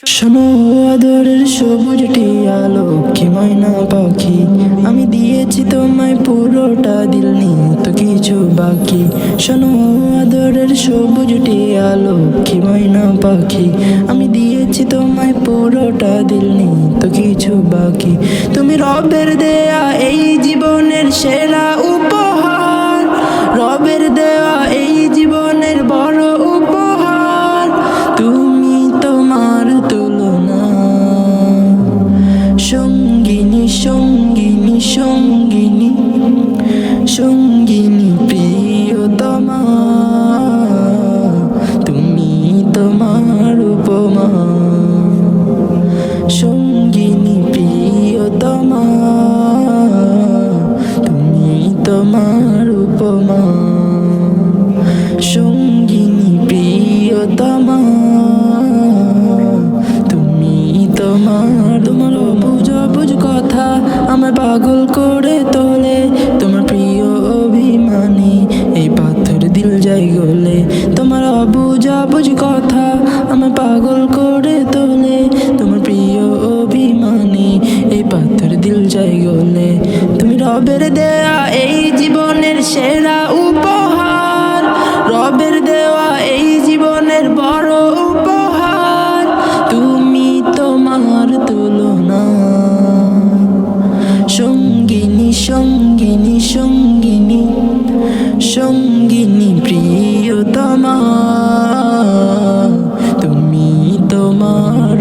শোনো আদরের সবুজটি আলো কি ময়না পাখি, আমি দিয়েছি তোমায় পুরোটা, দিল নেই তো কিছু বাকি। শোনো আদরের সবুজটি আলো কি ময়না পাখি, আমি দিয়েছি তোমায় পুরোটা, দিল নেই তো কিছু বাকি। তুমি রবের দেয়া এই জীবনের সেরা উপহার, রবের দেয়া এই জীবনের বড় উপহার। তুমি তোমার তুলনা, সঙ্গিনী সঙ্গিনী সঙ্গিনী সঙ্গিনী প্রিয়তমা, তুমি তোমার উপমা। সঙ্গিনী প্রিয়তমা, তুমি তোমার উপমা। সঙ্গিনী প্রিয়তমা, তুমি তোমার অবুঝ অবুঝ কথা আমার পাগল করে তোলে। তোমার প্রিয় অভিমানী এই পাথর দিল যাই গলে। তোমার অবুঝ অবুঝ কথা আমার পাগল করে তোলে। তোমার প্রিয় অভিমানী এই পাথর দিল যাই গলে। তুমি রবের দেয়া এই জীবনের সেরা উপহার, রবের দেওয়া এই জীবনের বড় উপহার। তুমি তোমার তুলনা, সঙ্গিনী সঙ্গিনী সঙ্গিনী সঙ্গিনী প্রিয়তমা, তুমি তোমার